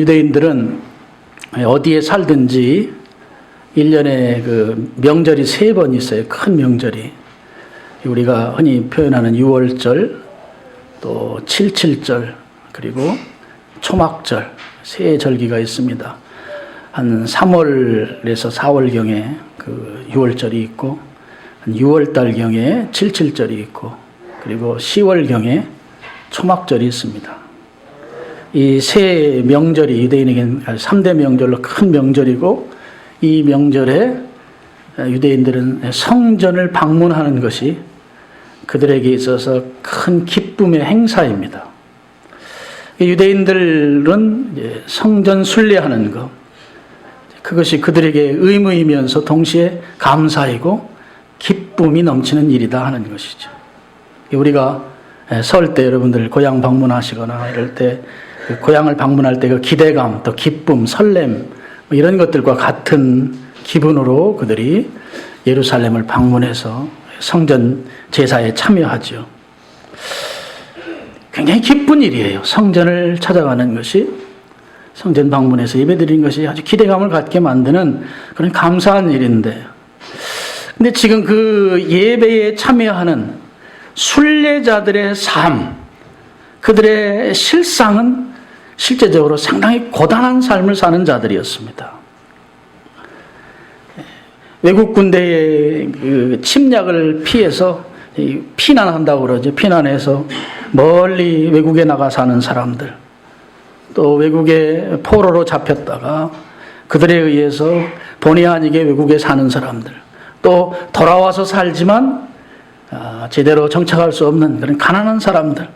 유대인들은 어디에 살든지 1년에 그 명절이 3번 있어요. 큰 명절이. 우리가 흔히 표현하는 6월절, 또 77절, 그리고 초막절, 세 절기가 있습니다. 한 3월에서 4월경에 그 6월절이 있고, 한 6월달경에 77절이 있고, 그리고 10월경에 초막절이 있습니다. 이 세 명절이 유대인에게는 3대 명절로 큰 명절이고, 이 명절에 유대인들은 성전을 방문하는 것이 그들에게 있어서 큰 기쁨의 행사입니다. 유대인들은 성전 순례하는 것, 그것이 그들에게 의무이면서 동시에 감사이고 기쁨이 넘치는 일이다 하는 것이죠. 우리가 설 때 여러분들 고향 방문하시거나 이럴 때 그 고향을 방문할 때 그 기대감, 또 기쁨, 설렘 이런 것들과 같은 기분으로 그들이 예루살렘을 방문해서 성전 제사에 참여하죠. 굉장히 기쁜 일이에요. 성전을 찾아가는 것이, 성전 방문해서 예배드리는 것이 아주 기대감을 갖게 만드는 그런 감사한 일인데, 근데 지금 그 예배에 참여하는 순례자들의 삶, 그들의 실상은 실제적으로 상당히 고단한 삶을 사는 자들이었습니다. 외국 군대의 그 침략을 피해서 피난한다고 그러죠. 피난해서 멀리 외국에 나가 사는 사람들, 또 외국에 포로로 잡혔다가 그들에 의해서 본의 아니게 외국에 사는 사람들, 또 돌아와서 살지만 제대로 정착할 수 없는 그런 가난한 사람들,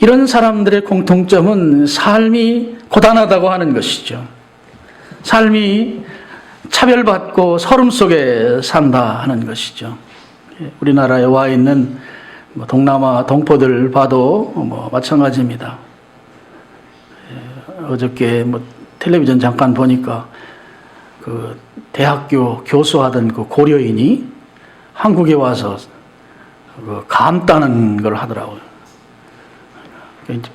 이런 사람들의 공통점은 삶이 고단하다고 하는 것이죠. 삶이 차별받고 서름 속에 산다 하는 것이죠. 우리나라에 와 있는 동남아 동포들 봐도 마찬가지입니다. 어저께 텔레비전 잠깐 보니까 그 대학교 교수하던 그 고려인이 한국에 와서 그 감 따는 걸 하더라고요.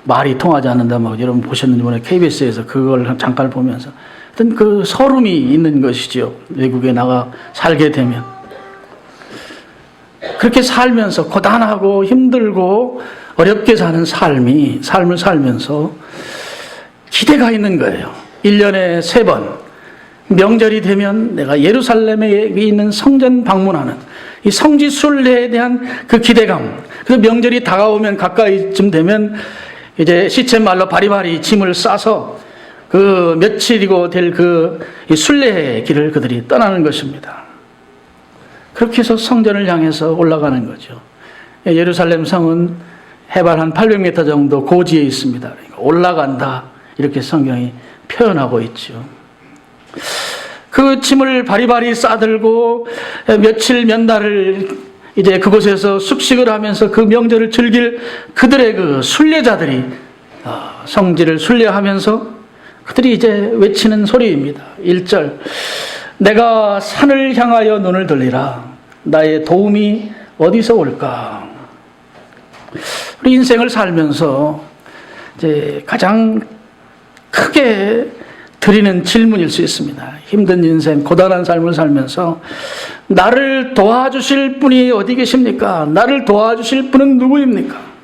말이 통하지 않는다, 여러분 보셨는지 모르겠는데 KBS에서 그걸 잠깐 보면서 어떤 그 서름이 있는 것이죠. 외국에 나가 살게 되면. 그렇게 살면서 고단하고 힘들고 어렵게 사는 삶을 살면서 기대가 있는 거예요. 1년에 3번 명절이 되면 내가 예루살렘에 있는 성전 방문하는 이 성지 순례에 대한 그 기대감. 그래서 명절이 다가오면 가까이쯤 되면 이제 시쳇말로 바리바리 짐을 싸서 그 며칠이고 될 그 순례의 길을 그들이 떠나는 것입니다. 그렇게 해서 성전을 향해서 올라가는 거죠. 예루살렘 성은 해발 한 800m 정도 고지에 있습니다. 올라간다, 이렇게 성경이 표현하고 있죠. 그 짐을 바리바리 싸들고 며칠 몇 날을 이제 그곳에서 숙식을 하면서 그 명절을 즐길 그들의 그 순례자들이 성지를 순례하면서 그들이 이제 외치는 소리입니다. 1절, 내가 산을 향하여 눈을 돌리라. 나의 도움이 어디서 올까? 우리 인생을 살면서 이제 가장 크게 드리는 질문일 수 있습니다. 힘든 인생, 고단한 삶을 살면서 나를 도와주실 분이 어디 계십니까? 나를 도와주실 분은 누구입니까?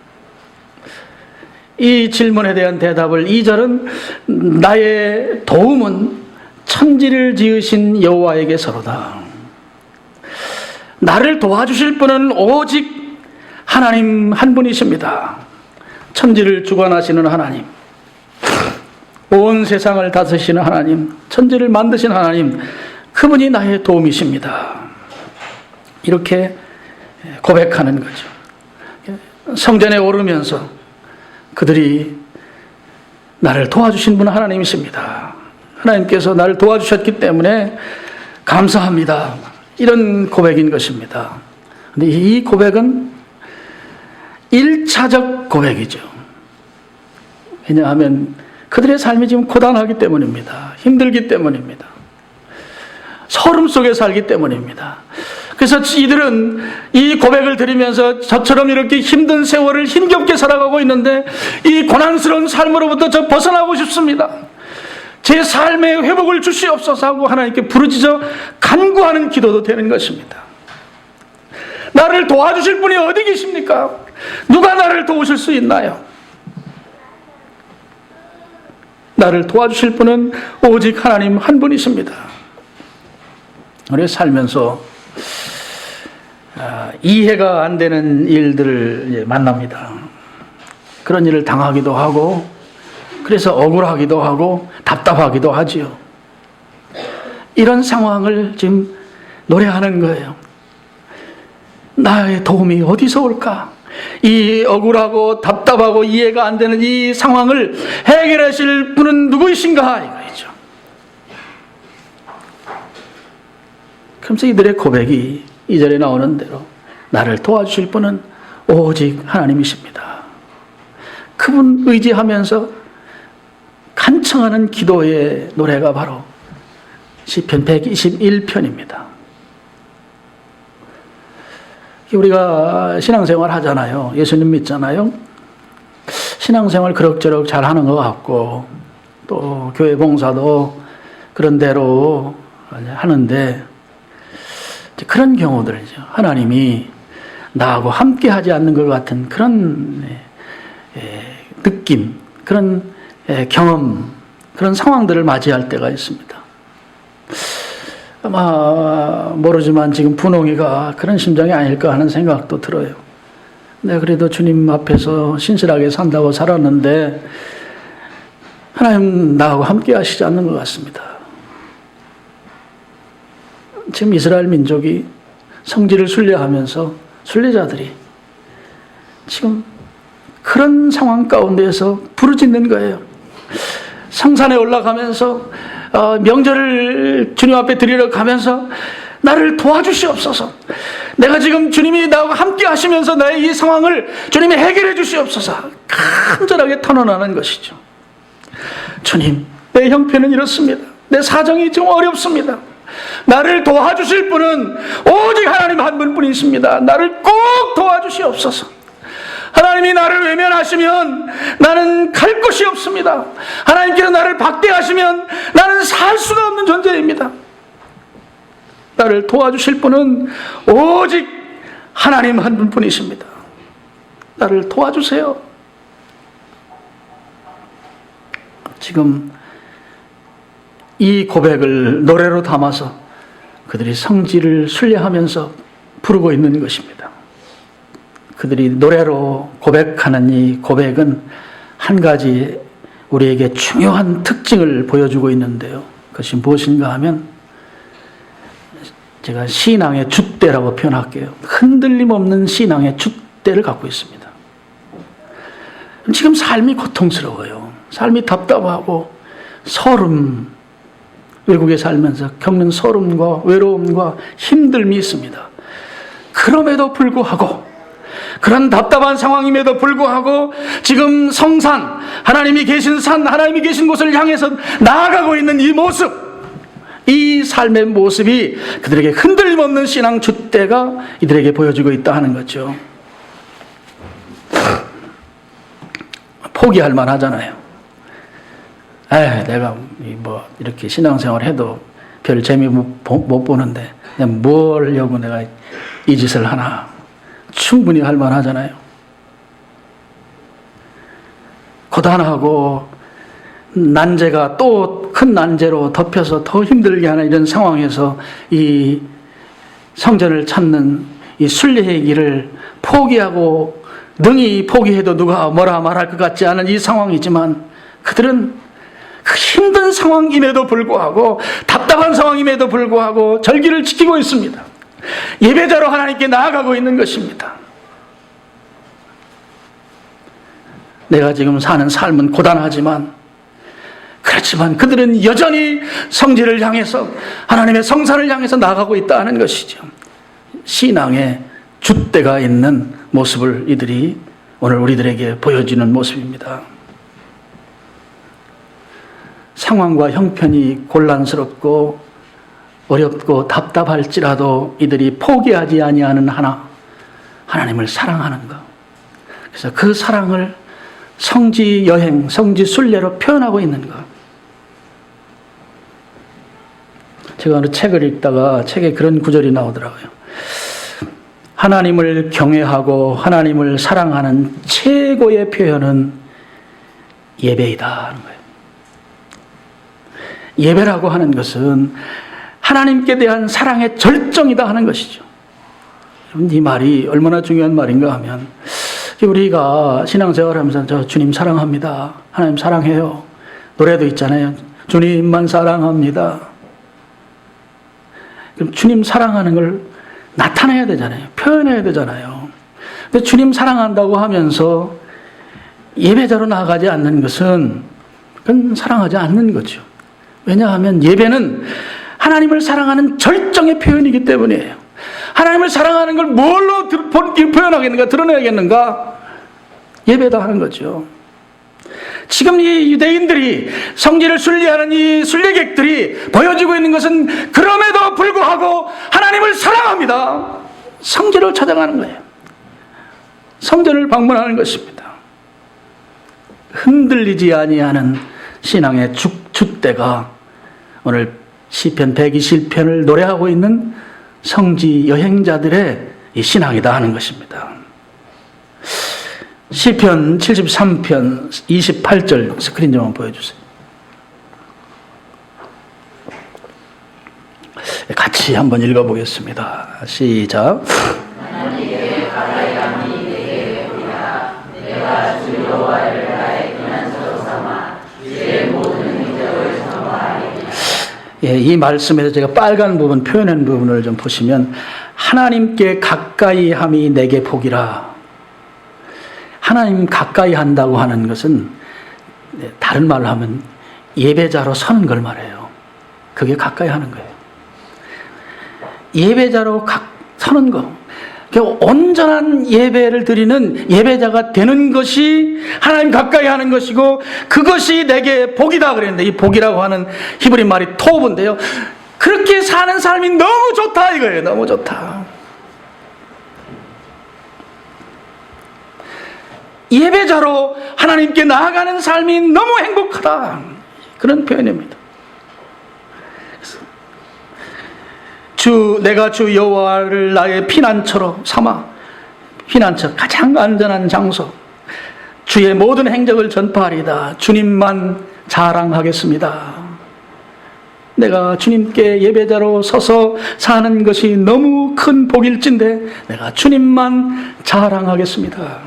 이 질문에 대한 대답을 2절은 나의 도움은 천지를 지으신 여호와에게서로다. 나를 도와주실 분은 오직 하나님 한 분이십니다. 천지를 주관하시는 하나님, 온 세상을 다스리시는 하나님, 천지를 만드신 하나님, 그분이 나의 도움이십니다. 이렇게 고백하는 거죠. 성전에 오르면서 그들이 나를 도와주신 분은 하나님이십니다. 하나님께서 나를 도와주셨기 때문에 감사합니다. 이런 고백인 것입니다. 그런데 이 고백은 1차적 고백이죠. 왜냐하면 그들의 삶이 지금 고단하기 때문입니다. 힘들기 때문입니다. 서름 속에 살기 때문입니다. 그래서 이들은 이 고백을 드리면서 저처럼 이렇게 힘든 세월을 힘겹게 살아가고 있는데 이 고난스러운 삶으로부터 저 벗어나고 싶습니다. 제 삶의 회복을 주시옵소서 하고 하나님께 부르짖어 간구하는 기도도 되는 것입니다. 나를 도와주실 분이 어디 계십니까? 누가 나를 도우실 수 있나요? 나를 도와주실 분은 오직 하나님 한 분이십니다. 우리 살면서 이해가 안 되는 일들을 만납니다. 그런 일을 당하기도 하고 그래서 억울하기도 하고 답답하기도 하지요. 이런 상황을 지금 노래하는 거예요. 나의 도움이 어디서 올까? 이 억울하고 답답하고 이해가 안 되는 이 상황을 해결하실 분은 누구이신가? 이거죠. 그러면서 이들의 고백이 2절에 나오는 대로 나를 도와주실 분은 오직 하나님이십니다. 그분 의지하면서 간청하는 기도의 노래가 바로 시편 121편입니다. 우리가 신앙생활 하잖아요. 예수님 믿잖아요. 신앙생활 그럭저럭 잘하는 것 같고 또 교회 봉사도 그런 대로 하는데 그런 경우들이죠. 하나님이 나하고 함께 하지 않는 것 같은 그런 느낌, 그런 경험, 그런 상황들을 맞이할 때가 있습니다. 아마 모르지만 지금 분홍이가 그런 심정이 아닐까 하는 생각도 들어요. 내가 그래도 주님 앞에서 신실하게 산다고 살았는데 하나님 나하고 함께 하시지 않는 것 같습니다. 지금 이스라엘 민족이 성지를 순례하면서 순례자들이 지금 그런 상황 가운데에서 부르짖는 거예요. 성산에 올라가면서 명절을 주님 앞에 드리러 가면서 나를 도와주시옵소서. 내가 지금 주님이 나와 함께 하시면서 나의 이 상황을 주님이 해결해 주시옵소서. 간절하게 탄원하는 것이죠. 주님, 내 형편은 이렇습니다. 내 사정이 좀 어렵습니다. 나를 도와주실 분은 오직 하나님 한 분뿐이십니다. 나를 꼭 도와주시옵소서. 하나님이 나를 외면하시면 나는 갈 곳이 없습니다. 하나님께서 나를 박대하시면 나는 살 수가 없는 존재입니다. 나를 도와주실 분은 오직 하나님 한 분뿐이십니다. 나를 도와주세요. 지금 이 고백을 노래로 담아서 그들이 성지를 순례하면서 부르고 있는 것입니다. 그들이 노래로 고백하는 이 고백은 한 가지 우리에게 중요한 특징을 보여주고 있는데요. 그것이 무엇인가 하면 제가 신앙의 줏대라고 표현할게요. 흔들림 없는 신앙의 줏대를 갖고 있습니다. 지금 삶이 고통스러워요. 삶이 답답하고 소름, 외국에 살면서 겪는 소름과 외로움과 힘듦이 있습니다. 그럼에도 불구하고 그런 답답한 상황임에도 불구하고 지금 성산, 하나님이 계신 산, 하나님이 계신 곳을 향해서 나아가고 있는 이 모습, 이 삶의 모습이 그들에게 흔들림 없는 신앙 줏대가 이들에게 보여주고 있다 하는 거죠. 포기할 만하잖아요. 내가 뭐 이렇게 신앙생활 해도 별 재미 못 보는데 내가 뭘 하려고 내가 이 짓을 하나. 충분히 할 만하잖아요. 고단하고 난제가 또 큰 난제로 덮여서 더 힘들게 하는 이런 상황에서 이 성전을 찾는 이 순례의 길을 포기하고 능히 포기해도 누가 뭐라 말할 것 같지 않은 이 상황이지만 그들은 그 힘든 상황임에도 불구하고 답답한 상황임에도 불구하고 절기를 지키고 있습니다. 예배자로 하나님께 나아가고 있는 것입니다. 내가 지금 사는 삶은 고단하지만 그렇지만 그들은 여전히 성지를 향해서 하나님의 성산을 향해서 나아가고 있다는 것이죠. 신앙의 줏대가 있는 모습을 이들이 오늘 우리들에게 보여주는 모습입니다. 상황과 형편이 곤란스럽고 어렵고 답답할지라도 이들이 포기하지 아니하는 하나님을 사랑하는 것. 그래서 그 사랑을 성지 여행, 성지 순례로 표현하고 있는 것. 제가 어느 책을 읽다가 책에 그런 구절이 나오더라고요. 하나님을 경외하고 하나님을 사랑하는 최고의 표현은 예배이다 하는 거예요. 예배라고 하는 것은 하나님께 대한 사랑의 절정이다 하는 것이죠. 이 말이 얼마나 중요한 말인가 하면 우리가 신앙생활하면서 저 주님 사랑합니다. 하나님 사랑해요. 노래도 있잖아요. 주님만 사랑합니다. 그럼 주님 사랑하는 걸 나타내야 되잖아요. 표현해야 되잖아요. 근데 주님 사랑한다고 하면서 예배자로 나아가지 않는 것은 그건 사랑하지 않는 거죠. 왜냐하면 예배는 하나님을 사랑하는 절정의 표현이기 때문이에요. 하나님을 사랑하는 걸 뭘로 표현하겠는가, 드러내야겠는가? 예배다 하는 거죠. 지금 이 유대인들이 성지를 순례하는 이 순례객들이 보여주고 있는 것은 그럼에도 불구하고 하나님을 사랑합니다. 성지를 찾아가는 거예요. 성전을 방문하는 것입니다. 흔들리지 아니하는 신앙의 줏대가 오늘 시편 120편을 노래하고 있는 성지 여행자들의 이 신앙이다 하는 것입니다. 시편 73편 28절 스크린 좀 한번 보여주세요. 같이 한번 읽어보겠습니다. 시작. 예, 이 말씀에서 제가 빨간 부분, 표현한 부분을 좀 보시면 하나님께 가까이 함이 내게 복이라. 하나님 가까이 한다고 하는 것은 다른 말로 하면 예배자로 서는 걸 말해요. 그게 가까이 하는 거예요. 예배자로 서는 거. 온전한 예배를 드리는 예배자가 되는 것이 하나님 가까이 하는 것이고 그것이 내게 복이다 그랬는데 이 복이라고 하는 히브리 말이 토브인데요. 그렇게 사는 삶이 너무 좋다 이거예요. 너무 좋다. 예배자로 하나님께 나아가는 삶이 너무 행복하다. 그런 표현입니다. 내가 주 여호와를 나의 피난처로 삼아, 피난처 가장 안전한 장소, 주의 모든 행적을 전파하리다. 주님만 자랑하겠습니다. 내가 주님께 예배자로 서서 사는 것이 너무 큰 복일진데 내가 주님만 자랑하겠습니다.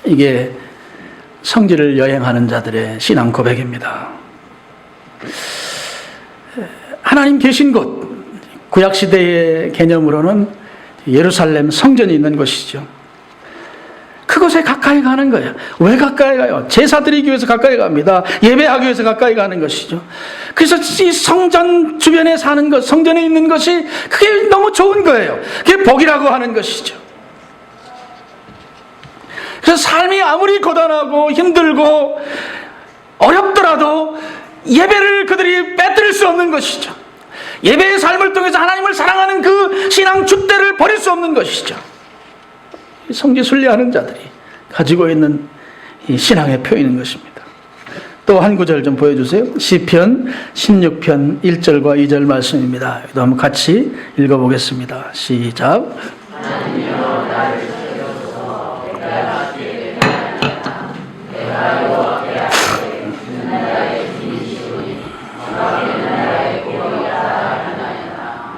이게 성지를 여행하는 자들의 신앙 고백입니다. 하나님 계신 곳, 구약시대의 개념으로는 예루살렘 성전이 있는 곳이죠. 그곳에 가까이 가는 거예요. 왜 가까이 가요? 제사 드리기 위해서 가까이 갑니다. 예배하기 위해서 가까이 가는 것이죠. 그래서 이 성전 주변에 사는 것, 성전에 있는 것이 그게 너무 좋은 거예요. 그게 복이라고 하는 것이죠. 그래서 삶이 아무리 고단하고 힘들고 어렵더라도 예배를 그들이 빼뜨릴 수 없는 것이죠. 예배의 삶을 통해서 하나님을 사랑하는 그 신앙 줏대를 버릴 수 없는 것이죠. 성지 순례하는 자들이 가지고 있는 이 신앙의 표현인 것입니다. 또 한 구절 좀 보여주세요. 시편 16편 1절과 2절 말씀입니다. 이도 한번 같이 읽어보겠습니다. 시작. 하나님이여 나를 지켜주소서. 내가 주에게 말하노라. 내가 여호와께 앞에 주는 나의 진이시오니 주밖에는 나의 복이라 하나이다.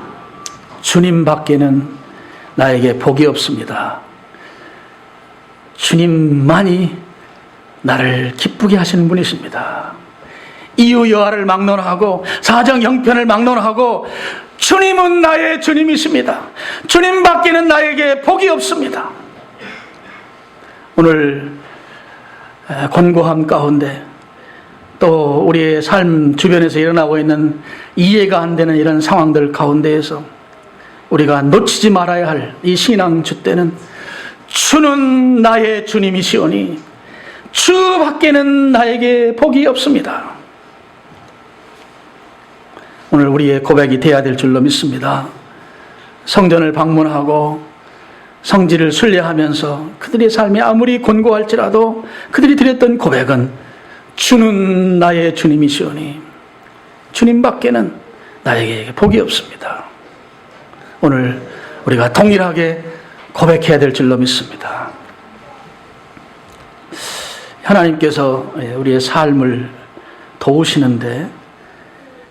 주님 밖에는 나에게 복이 없습니다. 주님만이 나를 기쁘게 하시는 분이십니다. 이유 여하를 막론하고 사정 형편을 막론하고 주님은 나의 주님이십니다. 주님 밖에는 나에게 복이 없습니다. 오늘 곤고함 가운데 또 우리의 삶 주변에서 일어나고 있는 이해가 안 되는 이런 상황들 가운데에서 우리가 놓치지 말아야 할 이 신앙 줏대는 주는 나의 주님이시오니 주 밖에는 나에게 복이 없습니다. 오늘 우리의 고백이 되어야 될 줄로 믿습니다. 성전을 방문하고 성지를 순례하면서 그들의 삶이 아무리 곤고할지라도 그들이 드렸던 고백은 주는 나의 주님이시오니 주님밖에는 나에게 복이 없습니다. 오늘 우리가 동일하게 고백해야 될 줄로 믿습니다. 하나님께서 우리의 삶을 도우시는데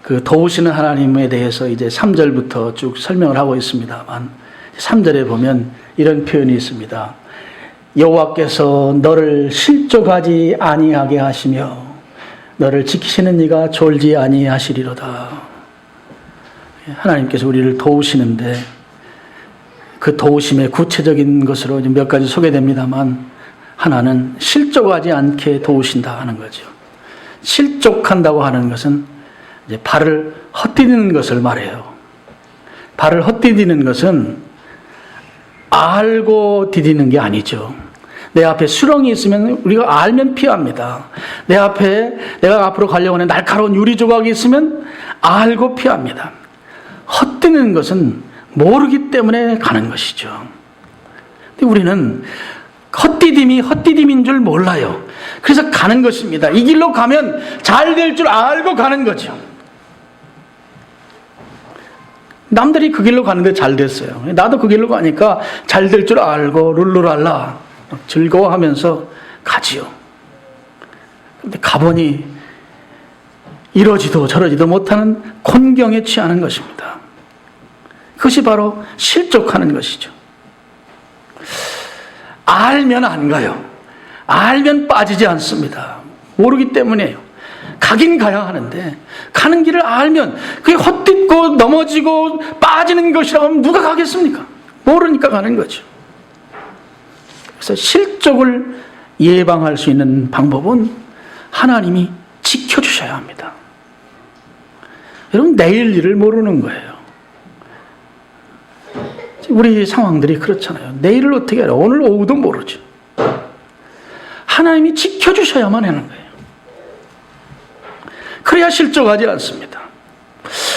그 도우시는 하나님에 대해서 이제 3절부터 쭉 설명을 하고 있습니다만 3절에 보면 이런 표현이 있습니다. 여호와께서 너를 실족하지 아니하게 하시며 너를 지키시는 이가 졸지 아니하시리로다. 하나님께서 우리를 도우시는데 그 도우심의 구체적인 것으로 몇 가지 소개됩니다만 하나는 실족하지 않게 도우신다 하는 거죠. 실족한다고 하는 것은 이제 발을 헛디디는 것을 말해요. 발을 헛디디는 것은 알고 디디는 게 아니죠. 내 앞에 수렁이 있으면 우리가 알면 피합니다. 내 앞에 내가 앞으로 가려고 하는 날카로운 유리 조각이 있으면 알고 피합니다. 헛디디는 것은 모르기 때문에 가는 것이죠. 근데 우리는 헛디딤이 헛디딤인 줄 몰라요. 그래서 가는 것입니다. 이 길로 가면 잘 될 줄 알고 가는 거죠. 남들이 그 길로 가는데 잘 됐어요. 나도 그 길로 가니까 잘 될 줄 알고 룰루랄라 즐거워하면서 가지요. 근데 가보니 이러지도 저러지도 못하는 곤경에 취하는 것입니다. 그것이 바로 실족하는 것이죠. 알면 안 가요. 알면 빠지지 않습니다. 모르기 때문에요. 가긴 가야 하는데 가는 길을 알면 그게 헛디고 넘어지고 빠지는 것이라고 하면 누가 가겠습니까? 모르니까 가는 거죠. 그래서 실족을 예방할 수 있는 방법은 하나님이 지켜주셔야 합니다. 여러분, 내일 일을 모르는 거예요. 우리 상황들이 그렇잖아요. 내일을 어떻게 알아요? 오늘 오후도 모르죠. 하나님이 지켜주셔야만 하는 거예요. 그래야 실족하지 않습니다.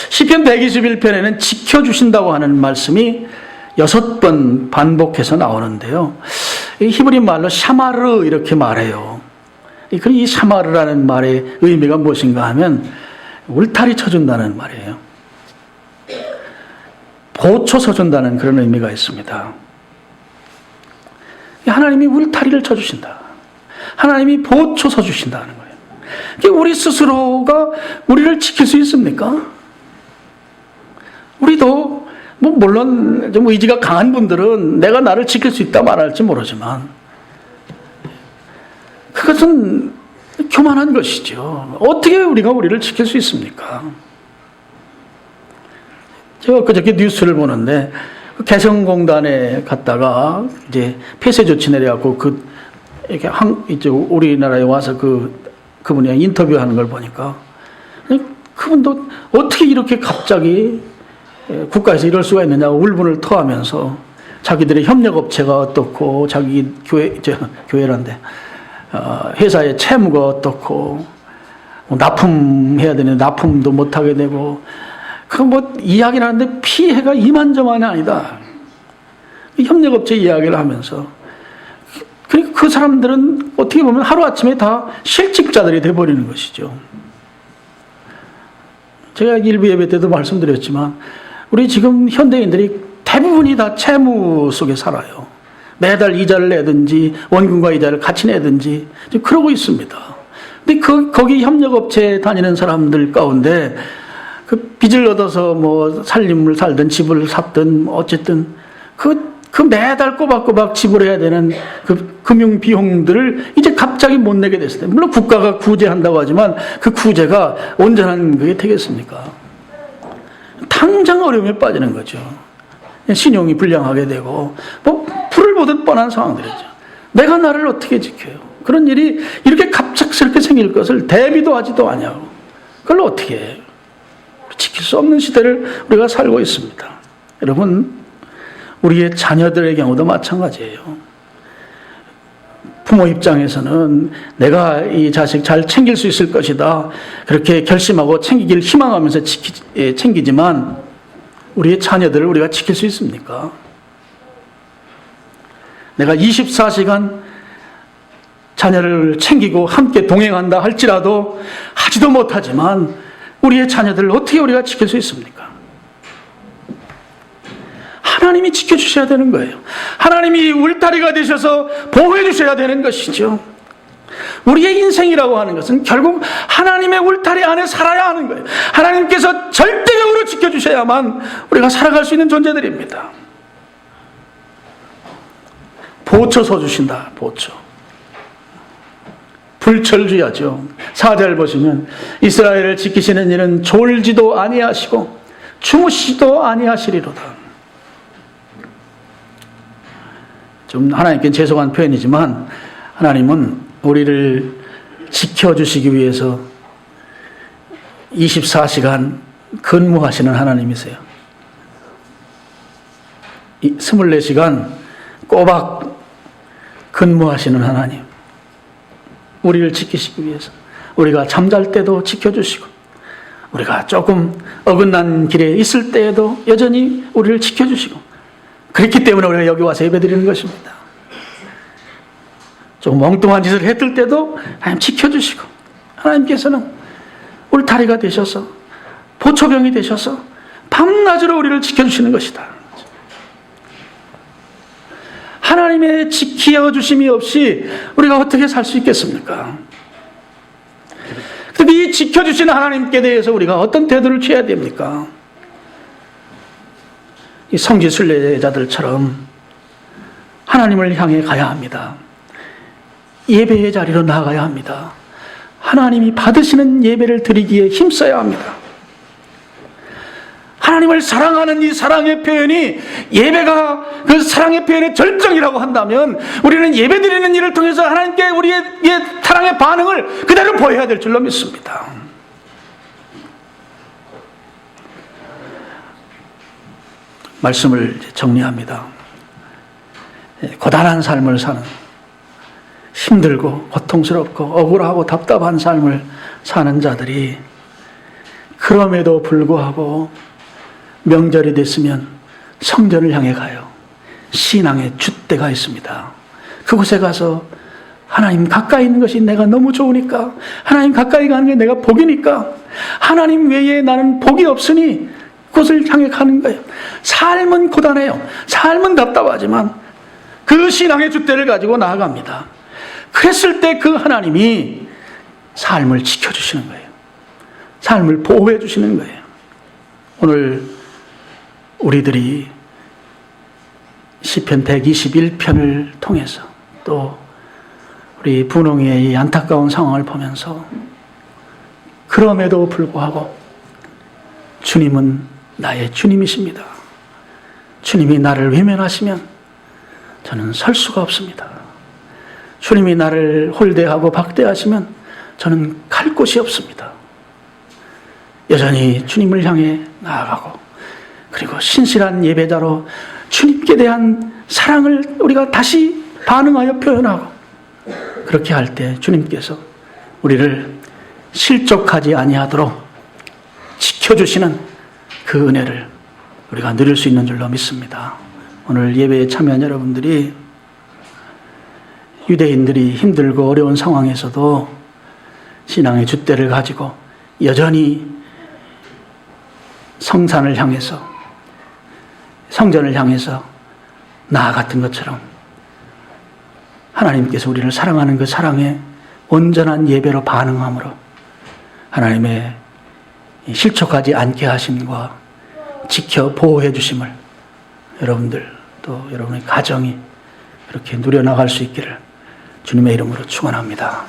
시편 121편에는 지켜주신다고 하는 말씀이 6번 반복해서 나오는데요. 히브리 말로 샤마르 이렇게 말해요. 이 샤마르라는 말의 의미가 무엇인가 하면 울타리 쳐준다는 말이에요. 보초 서준다는 그런 의미가 있습니다. 하나님이 울타리를 쳐주신다. 하나님이 보초 서주신다는 거예요. 우리 스스로가 우리를 지킬 수 있습니까? 우리도 물론 좀 의지가 강한 분들은 내가 나를 지킬 수 있다 말할지 모르지만 그것은 교만한 것이죠. 어떻게 우리가 우리를 지킬 수 있습니까? 제가 그저께 뉴스를 보는데 개성공단에 갔다가 이제 폐쇄 조치 내려갖고 이렇게 이제 우리나라에 와서 그분이 인터뷰하는 걸 보니까 그분도 어떻게 이렇게 갑자기 국가에서 이럴 수가 있느냐고 울분을 토하면서 자기들의 협력업체가 어떻고 자기 교회란데 회사의 채무가 어떻고 납품해야 되는데 납품도 못하게 되고 이야기를 하는데 피해가 이만저만이 아니다. 협력업체 이야기를 하면서 그 사람들은 어떻게 보면 하루아침에 다 실직자들이 돼버리는 것이죠. 제가 일부 예배 때도 말씀드렸지만 우리 지금 현대인들이 대부분이 다 채무 속에 살아요. 매달 이자를 내든지 원금과 이자를 같이 내든지 그러고 있습니다. 근데 거기 협력업체에 다니는 사람들 가운데 그 빚을 얻어서 살림을 살든 집을 샀든 어쨌든 그 매달 꼬박꼬박 지불해야 되는 그 금융 비용들을 이제 갑자기 못 내게 됐을 때, 물론 국가가 구제한다고 하지만 그 구제가 온전한 그게 되겠습니까? 당장 어려움에 빠지는 거죠. 신용이 불량하게 되고 불을 보듯 뻔한 상황들이죠. 내가 나를 어떻게 지켜요? 그런 일이 이렇게 갑작스럽게 생길 것을 대비도 하지도 않냐고. 그걸 어떻게 해요? 지킬 수 없는 시대를 우리가 살고 있습니다. 여러분, 우리의 자녀들의 경우도 마찬가지예요. 부모 입장에서는 내가 이 자식 잘 챙길 수 있을 것이다, 그렇게 결심하고 챙기길 희망하면서 챙기지만 우리의 자녀들을 우리가 지킬 수 있습니까? 내가 24시간 자녀를 챙기고 함께 동행한다 할지라도 하지도 못하지만 우리의 자녀들을 어떻게 우리가 지킬 수 있습니까? 하나님이 지켜주셔야 되는 거예요. 하나님이 울타리가 되셔서 보호해 주셔야 되는 것이죠. 우리의 인생이라고 하는 것은 결국 하나님의 울타리 안에 살아야 하는 거예요. 하나님께서 절대적으로 지켜주셔야만 우리가 살아갈 수 있는 존재들입니다. 보초 서주신다. 보초. 불철주야죠. 4절 보시면 이스라엘을 지키시는 이는 졸지도 아니하시고 주무시지도 아니하시리로다. 좀 하나님께 죄송한 표현이지만 하나님은 우리를 지켜주시기 위해서 24시간 근무하시는 하나님이세요. 24시간 꼬박 근무하시는 하나님. 우리를 지키시기 위해서 우리가 잠잘 때도 지켜주시고 우리가 조금 어긋난 길에 있을 때에도 여전히 우리를 지켜주시고, 그렇기 때문에 우리가 여기 와서 예배드리는 것입니다. 조금 엉뚱한 짓을 했을 때도 하나님 지켜주시고, 하나님께서는 울타리가 되셔서 보초병이 되셔서 밤낮으로 우리를 지켜주시는 것이다. 하나님의 지켜주심이 없이 우리가 어떻게 살 수 있겠습니까? 특히 이 지켜주시는 하나님께 대해서 우리가 어떤 태도를 취해야 됩니까? 이 성지 순례자들처럼 하나님을 향해 가야 합니다. 예배의 자리로 나아가야 합니다. 하나님이 받으시는 예배를 드리기에 힘써야 합니다. 하나님을 사랑하는 이 사랑의 표현이 예배가 그 사랑의 표현의 절정이라고 한다면 우리는 예배드리는 일을 통해서 하나님께 우리의 사랑의 반응을 그대로 보여야 될 줄로 믿습니다. 말씀을 정리합니다. 고단한 삶을 사는, 힘들고 고통스럽고 억울하고 답답한 삶을 사는 자들이 그럼에도 불구하고 명절이 됐으면 성전을 향해 가요. 신앙의 줏대가 있습니다. 그곳에 가서 하나님 가까이 있는 것이 내가 너무 좋으니까, 하나님 가까이 가는 게 내가 복이니까, 하나님 외에 나는 복이 없으니 그곳을 향해 가는 거예요. 삶은 고단해요. 삶은 답답하지만 그 신앙의 줏대를 가지고 나아갑니다. 그랬을 때 그 하나님이 삶을 지켜주시는 거예요. 삶을 보호해 주시는 거예요. 오늘 우리들이 시편 121편을 통해서 또 우리 분홍이의 이 안타까운 상황을 보면서 그럼에도 불구하고 주님은 나의 주님이십니다. 주님이 나를 외면하시면 저는 설 수가 없습니다. 주님이 나를 홀대하고 박대하시면 저는 갈 곳이 없습니다. 여전히 주님을 향해 나아가고, 그리고 신실한 예배자로 주님께 대한 사랑을 우리가 다시 반응하여 표현하고, 그렇게 할 때 주님께서 우리를 실족하지 아니하도록 지켜주시는 그 은혜를 우리가 누릴 수 있는 줄로 믿습니다. 오늘 예배에 참여한 여러분들이 유대인들이 힘들고 어려운 상황에서도 신앙의 줏대를 가지고 여전히 성산을 향해서, 성전을 향해서 나아갔던 것처럼 하나님께서 우리를 사랑하는 그 사랑에 온전한 예배로 반응함으로 하나님의 실족하지 않게 하심과 지켜 보호해 주심을 여러분들 또 여러분의 가정이 그렇게 누려나갈 수 있기를 주님의 이름으로 축원합니다.